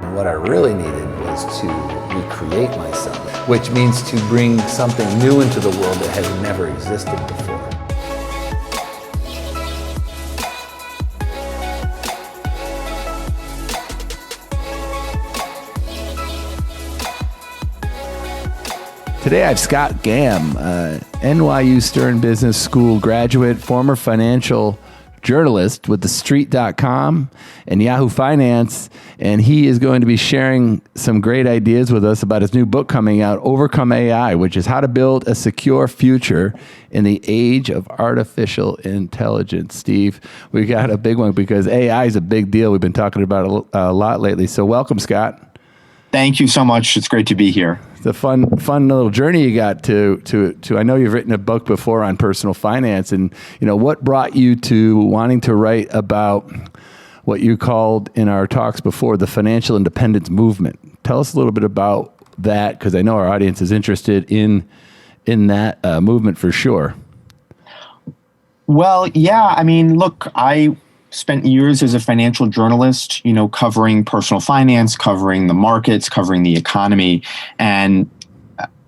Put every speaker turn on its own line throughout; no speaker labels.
And what I really needed was to recreate myself, which means to bring something new into the world that had never existed before.
Today I have Scott Gamm, NYU Stern Business School graduate, former financial journalist with TheStreet.com and Yahoo Finance, and he is going to be sharing some great ideas with us about his new book coming out, Overcome AI, which is how to build a secure future in the age of artificial intelligence. Steve, we got a big one because AI is a big deal. We've been talking about it a lot lately. So welcome, Scott.
Thank you so much. It's great to be here.
It's a fun little journey you got to. I know you've written a book before on personal finance, and what brought you to wanting to write about what you called in our talks before the financial independence movement. Tell us a little bit about that, because I know our audience is interested in that movement for sure.
Well, yeah. I mean, look, I spent years as a financial journalist, covering personal finance, covering the markets, covering the economy. And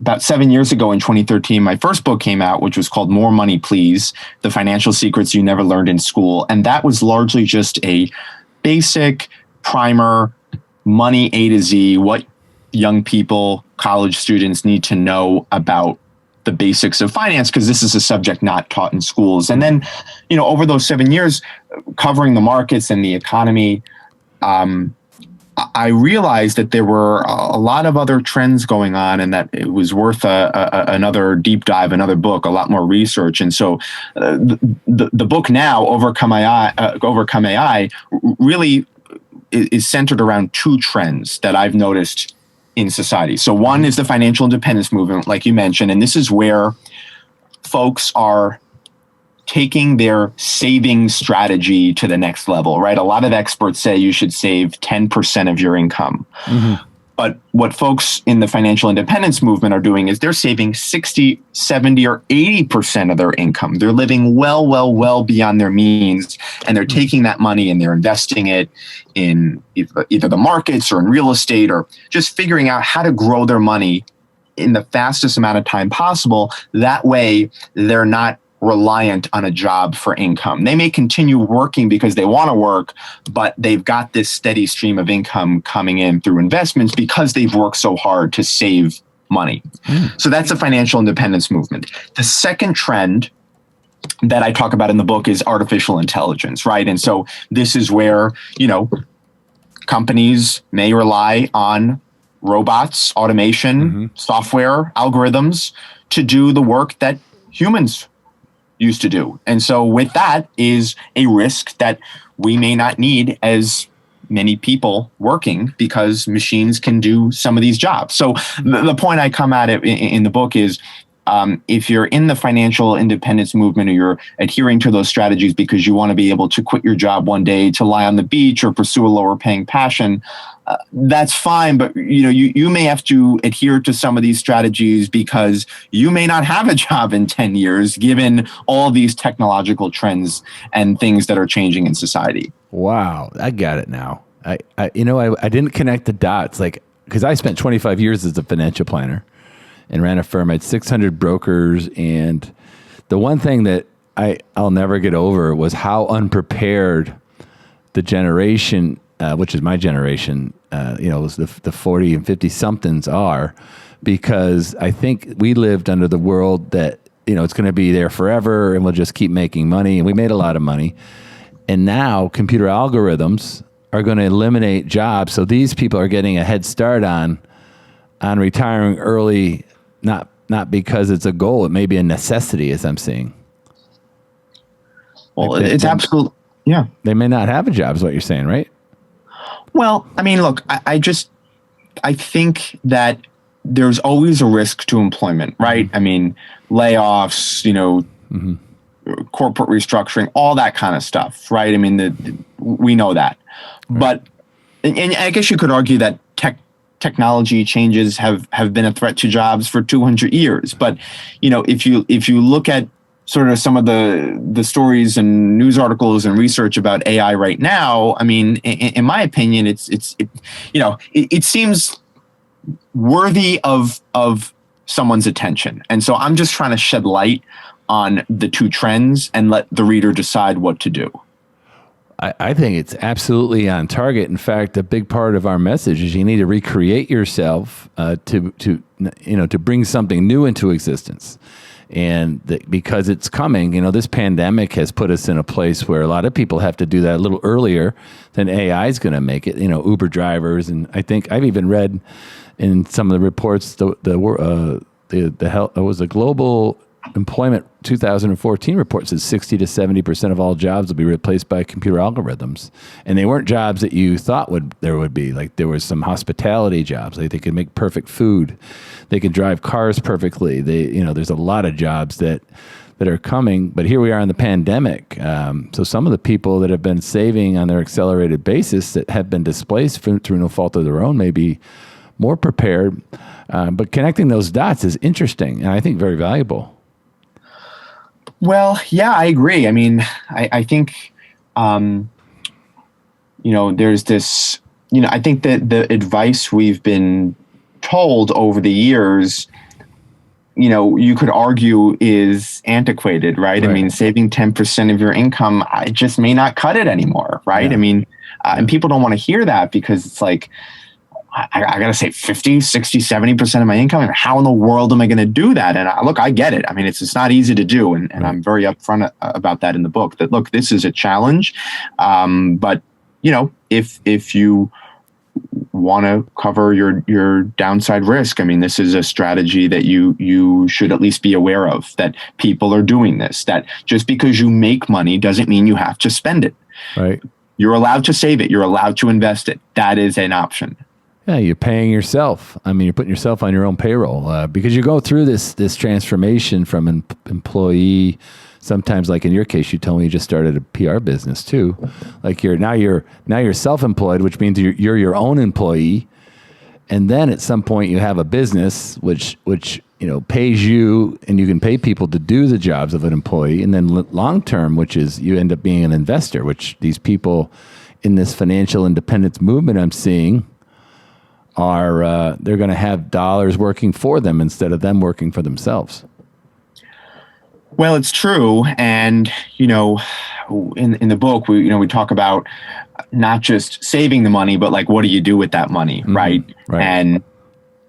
about 7 years ago in 2013, my first book came out, which was called More Money, Please: The Financial Secrets You Never Learned in School. And that was largely just a basic primer, money A to Z, what young people, college students need to know about the basics of finance, because this is a subject not taught in schools. And then, over those 7 years covering the markets and the economy, I realized that there were a lot of other trends going on, and that it was worth another deep dive, another book, a lot more research. And so the book now, Overcome AI, really is centered around two trends that I've noticed in society. So one is the financial independence movement, like you mentioned, and this is where folks are taking their saving strategy to the next level, right? A lot of experts say you should save 10% of your income. Mm-hmm. But what folks in the financial independence movement are doing is they're saving 60, 70, or 80% of their income. They're living well beyond their means, and they're taking that money and they're investing it in either the markets or in real estate, or just figuring out how to grow their money in the fastest amount of time possible. That way, they're not reliant on a job for income. They may continue working because they want to work, but they've got this steady stream of income coming in through investments because they've worked so hard to save money. So that's the financial independence movement. The second trend that I talk about in the book is artificial intelligence, right? And so this is where, companies may rely on robots, automation, software, algorithms to do the work that humans used to do. And so with that is a risk that we may not need as many people working, because machines can do some of these jobs. So the point I come at it in the book is, if you're in the financial independence movement, or you're adhering to those strategies because you want to be able to quit your job one day to lie on the beach or pursue a lower paying passion, that's fine. But you may have to adhere to some of these strategies because you may not have a job in 10 years, given all these technological trends and things that are changing in society.
Wow, I got it now. I didn't connect the dots, because I spent 25 years as a financial planner and ran a firm. I had 600 brokers, and the one thing that I'll never get over was how unprepared the generation, which is my generation, the 40 and 50 somethings are, because I think we lived under the world that, it's going to be there forever and we'll just keep making money. And we made a lot of money. And now computer algorithms are going to eliminate jobs. So these people are getting a head start on retiring early, not because it's a goal. It may be a necessity, as I'm seeing.
Well, it's absolute. Yeah.
They may not have a job, is what you're saying, right?
Well, I mean, look, I think that there's always a risk to employment, right? I mean, layoffs, corporate restructuring, all that kind of stuff, right? I mean, we know that. Right. But, and I guess you could argue that technology changes have been a threat to jobs for 200 years. But, if you look at sort of some of the stories and news articles and research about AI right now, I mean, in my opinion, it seems worthy of someone's attention. And so I'm just trying to shed light on the two trends and let the reader decide what to do.
I think it's absolutely on target. In fact, a big part of our message is you need to recreate yourself to bring something new into existence. And because it's coming, this pandemic has put us in a place where a lot of people have to do that a little earlier than AI is going to make it. Uber drivers, and I think I've even read in some of the reports the health, it was a global employment 2014 report says 60 to 70% of all jobs will be replaced by computer algorithms, and they weren't jobs that you thought there would be. Like there was some hospitality jobs, like they could make perfect food, they could drive cars perfectly. There's a lot of jobs that are coming, but here we are in the pandemic. So some of the people that have been saving on their accelerated basis that have been displaced through no fault of their own may be more prepared. But connecting those dots is interesting and I think very valuable.
Well, yeah, I agree. I mean, I think, there's this, I think that the advice we've been told over the years, you could argue is antiquated, right? I mean, saving 10% of your income, it just may not cut it anymore, right? Yeah. I mean, and people don't want to hear that because it's like, I got to say 50, 60, 70% of my income. And how in the world am I going to do that? And I get it. I mean, it's not easy to do. And I'm very upfront about that in the book that, look, this is a challenge. But, if you want to cover your downside risk, I mean, this is a strategy that you should at least be aware of, that people are doing this, that just because you make money doesn't mean you have to spend it.
Right.
You're allowed to save it. You're allowed to invest it. That is an option.
Yeah, you're paying yourself. I mean, you're putting yourself on your own payroll because you go through this transformation from an employee. Sometimes, like in your case, you told me you just started a PR business too. Like you're self-employed, which means you're your own employee. And then at some point, you have a business which pays you, and you can pay people to do the jobs of an employee. And then long term, which is you end up being an investor, which these people in this financial independence movement I'm seeing are they're going to have dollars working for them instead of them working for themselves.
Well, it's true. And, in the book, we talk about not just saving the money, but like, what do you do with that money? Mm-hmm. Right. And,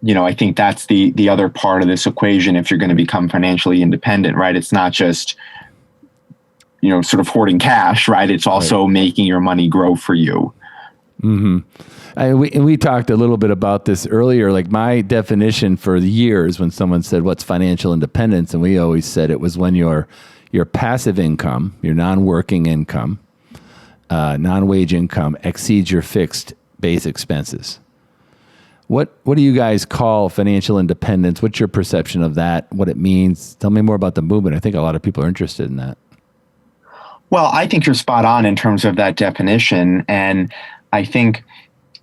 I think that's the other part of this equation. If you're going to become financially independent, right, it's not just, sort of hoarding cash, right? It's also making your money grow for you.
Mm-hmm. And we talked a little bit about this earlier. Like my definition for the years when someone said, what's financial independence? And we always said it was when your passive income, your non-working income, non-wage income exceeds your fixed base expenses. What do you guys call financial independence? What's your perception of that? What it means? Tell me more about the movement. I think a lot of people are interested in that.
Well, I think you're spot on in terms of that definition. And I think,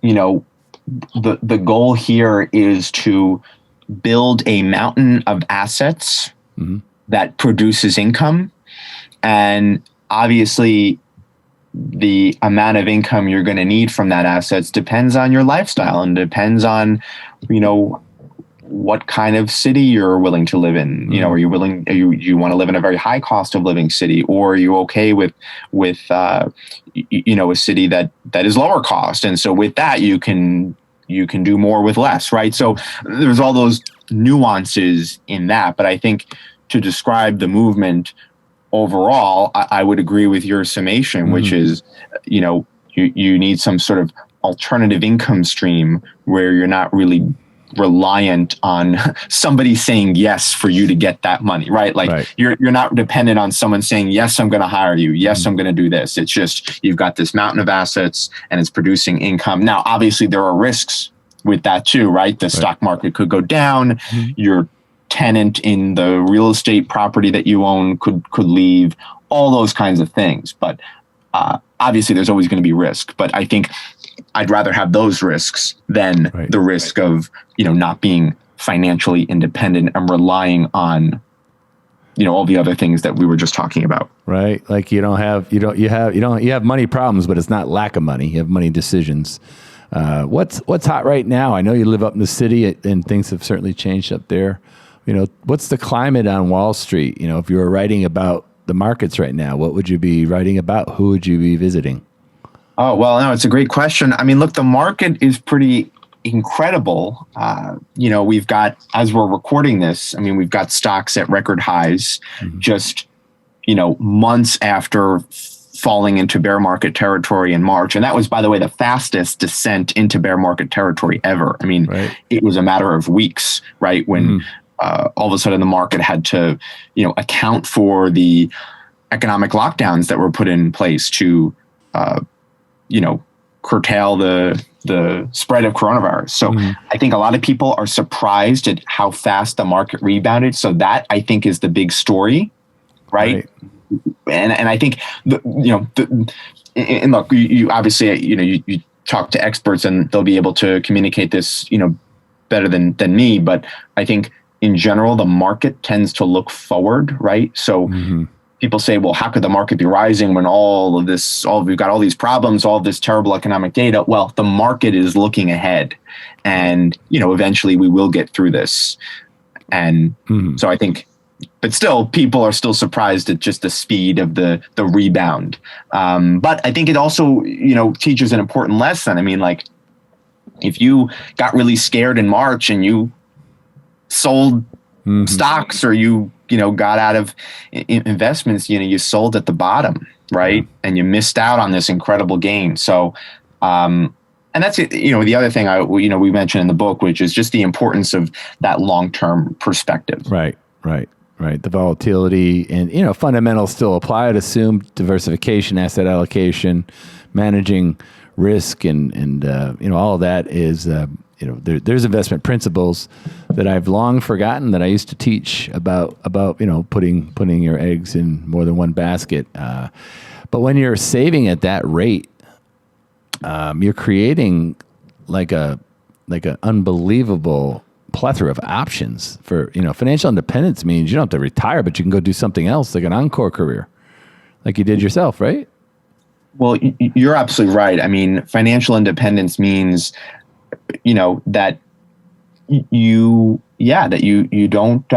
the goal here is to build a mountain of assets that produces income. And obviously, the amount of income you're going to need from that assets depends on your lifestyle and depends on, what kind of city you're willing to live in. Are you willing? You want to live in a very high cost of living city, or are you okay with a city that is lower cost? And so with that, you can do more with less, right? So there's all those nuances in that. But I think to describe the movement overall, I would agree with your summation, which is, you need some sort of alternative income stream where you're not really reliant on somebody saying yes for you to get that money, right? Like you're not dependent on someone saying, yes, I'm going to hire you. Yes, I'm going to do this. It's just, you've got this mountain of assets and it's producing income. Now, obviously there are risks with that too, right? The stock market could go down. Your tenant in the real estate property that you own could leave, all those kinds of things. But obviously there's always going to be risk, but I think I'd rather have those risks than the risk of, not being financially independent and relying on, all the other things that we were just talking about.
Right. Like you have money problems, but it's not lack of money. You have money decisions. What's hot right now? I know you live up in the city and things have certainly changed up there. What's the climate on Wall Street? If you were writing about the markets right now, what would you be writing about? Who would you be visiting?
Oh, well, no, it's a great question. I mean, look, the market is pretty incredible. We've got, as we're recording this, I mean, we've got stocks at record highs, just, months after falling into bear market territory in March. And that was, by the way, the fastest descent into bear market territory ever. I mean, It was a matter of weeks, right? When all of a sudden the market had to, account for the economic lockdowns that were put in place to, curtail the spread of coronavirus. So I think a lot of people are surprised at how fast the market rebounded. So that, I think, is the big story, right? And I think, and look, you obviously, you talk to experts and they'll be able to communicate this, better than me. But I think in general, the market tends to look forward, right? So people say, well, how could the market be rising when we've got all these problems, all this terrible economic data? Well, the market is looking ahead and, eventually we will get through this. And so I think, but still people are still surprised at just the speed of the rebound. But I think it also, teaches an important lesson. I mean, like if you got really scared in March and you sold stocks or you got out of investments, you sold at the bottom, right? And you missed out on this incredible gain. So, and that's it. The other thing we mentioned in the book, which is just the importance of that long-term perspective.
Right. The volatility and, fundamentals still apply. I'd assume diversification, asset allocation, managing risk and all of that is, there's investment principles that I've long forgotten that I used to teach about putting your eggs in more than one basket. But when you're saving at that rate, you're creating like an unbelievable plethora of options for, financial independence means you don't have to retire, but you can go do something else, like an encore career, like you did yourself, right?
Well, you're absolutely right. I mean, financial independence means, that you don't,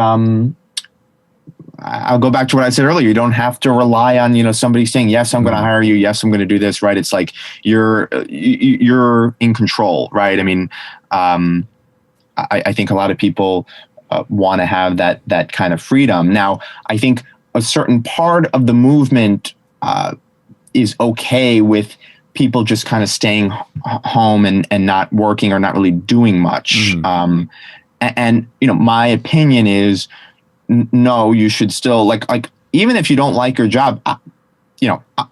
I'll go back to what I said earlier. You don't have to rely on, somebody saying, yes, I'm going to hire you. Yes, I'm going to do this. Right. It's like you're in control. Right. I mean, I think a lot of people want to have that kind of freedom. Now, I think a certain part of the movement is okay with people just kind of staying home and not working or not really doing much. And my opinion is, no, you should still like even if you don't like your job,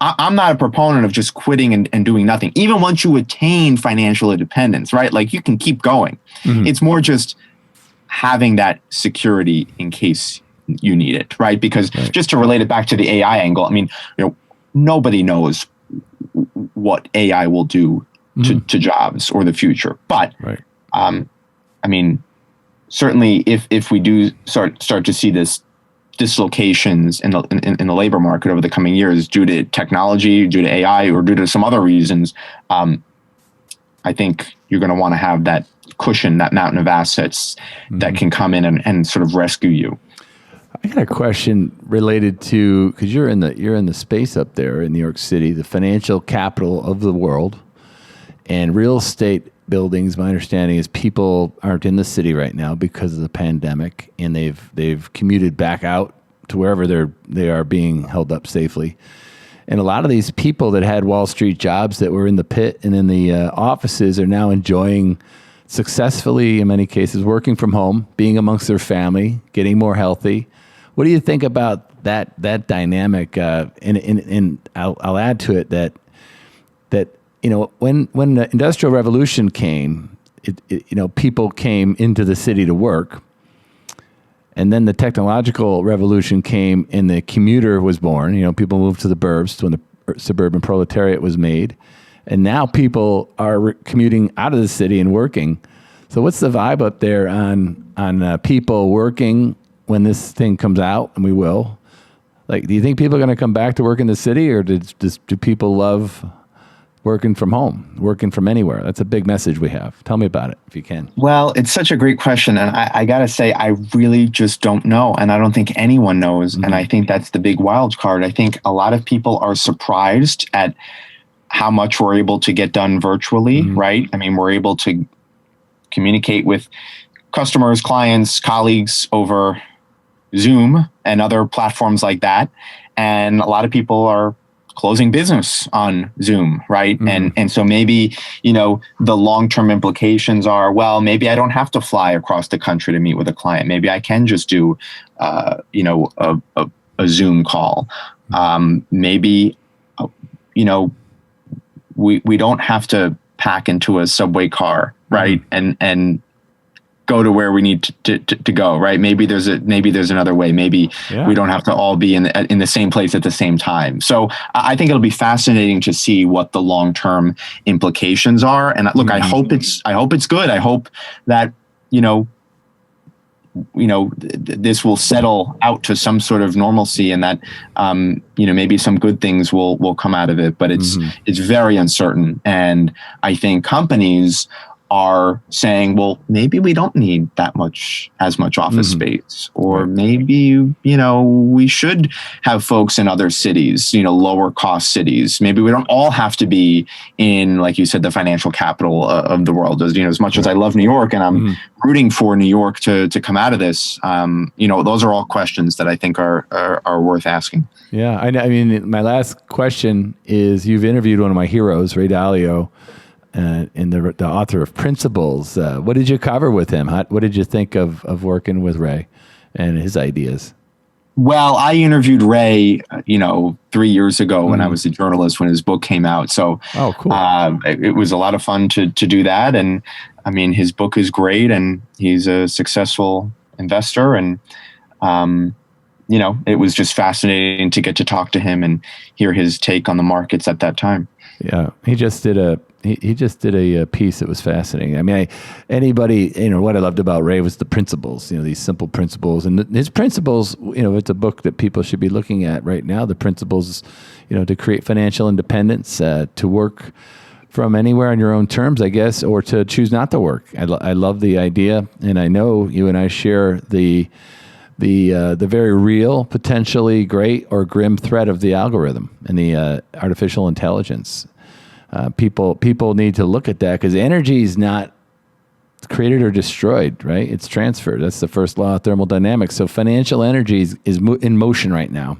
I'm not a proponent of just quitting and doing nothing. Even once you attain financial independence, right? Like you can keep going. It's more just having that security in case you need it, right? Because just to relate it back to the AI angle, I mean, nobody knows what AI will do to jobs or the future. But I mean, certainly if we do start to see this dislocations in the labor market over the coming years due to technology, due to AI, or due to some other reasons, I think you're going to want to have that cushion, that mountain of assets that can come in and sort of rescue you.
I got a question related to, because you're in the space up there in New York City, the financial capital of the world, and real estate buildings. My understanding is people aren't in the city right now because of the pandemic, and they've commuted back out to wherever they are being held up safely. And a lot of these people that had Wall Street jobs that were in the pit and in the offices are now enjoying successfully, in many cases, working from home, being amongst their family, getting more healthy. What do you think about that dynamic? And I'll add to it that when the Industrial Revolution came, people came into the city to work, and then the technological revolution came, and the commuter was born. People moved to the burbs when the suburban proletariat was made, and now people are commuting out of the city and working. So what's the vibe up there on people working when this thing comes out, and we will, like, do you think people are going to come back to work in the city, or do people love working from home, working from anywhere? That's a big message we have. Tell me about it if you can.
Well, it's such a great question. And I got to say, I really just don't know. And I don't think anyone knows. And I think that's the big wild card. I think a lot of people are surprised at how much we're able to get done virtually, right? I mean, we're able to communicate with customers, clients, colleagues over Zoom and other platforms like that. And a lot of people are closing business on Zoom, right? And so maybe, the long-term implications are, well, maybe I don't have to fly across the country to meet with a client. Maybe I can just do, a Zoom call. Maybe, we don't have to pack into a subway car, right? And go to where we need to go, right? Maybe there's another way. Maybe we don't have to all be in the same place at the same time. So I think it'll be fascinating to see what the long-term implications are. And look, I hope it's good. I hope that, this will settle out to some sort of normalcy, and that, maybe some good things will come out of it, but it's very uncertain. And I think companies are saying, well, maybe we don't need as much office space, or maybe, we should have folks in other cities, lower cost cities. Maybe we don't all have to be in, like you said, the financial capital of the world. As much as I love New York and I'm rooting for New York to come out of this, those are all questions that I think are worth asking.
Yeah. I mean, my last question is, you've interviewed one of my heroes, Ray Dalio, and the author of Principles. What did you cover with him? What did you think of working with Ray and his ideas?
Well, I interviewed Ray, 3 years ago when I was a journalist, when his book came out. So
cool.
It was a lot of fun to do that. And I mean, his book is great, and he's a successful investor. And, it was just fascinating to get to talk to him and hear his take on the markets at that time.
Yeah, he just did a piece that was fascinating. I mean, what I loved about Ray was the principles, these simple principles. And his principles, it's a book that people should be looking at right now. The principles, to create financial independence, to work from anywhere on your own terms, I guess, or to choose not to work. I love the idea, and I know you and I share the very real, potentially great or grim threat of the algorithm and the artificial intelligence. People need to look at that, because energy is not created or destroyed, right? It's transferred. That's the first law of thermodynamics. So financial energy is in motion right now,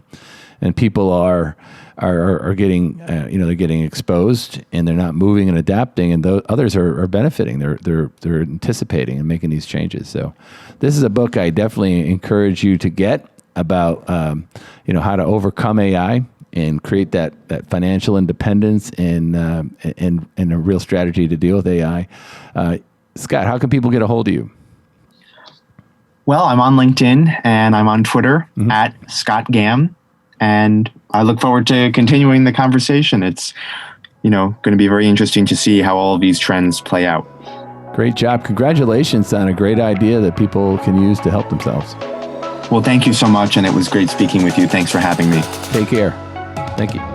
and people are getting they're getting exposed, and they're not moving and adapting, and others are benefiting. They're anticipating and making these changes. So this is a book I definitely encourage you to get about how to overcome AI and create that financial independence and a real strategy to deal with AI. Scott, how can people get a hold of you?
Well, I'm on LinkedIn and I'm on Twitter at Scott Gamm, and I look forward to continuing the conversation. It's going to be very interesting to see how all of these trends play out.
Great job. Congratulations on a great idea that people can use to help themselves.
Well, thank you so much, and it was great speaking with you. Thanks for having me.
Take care. Thank you.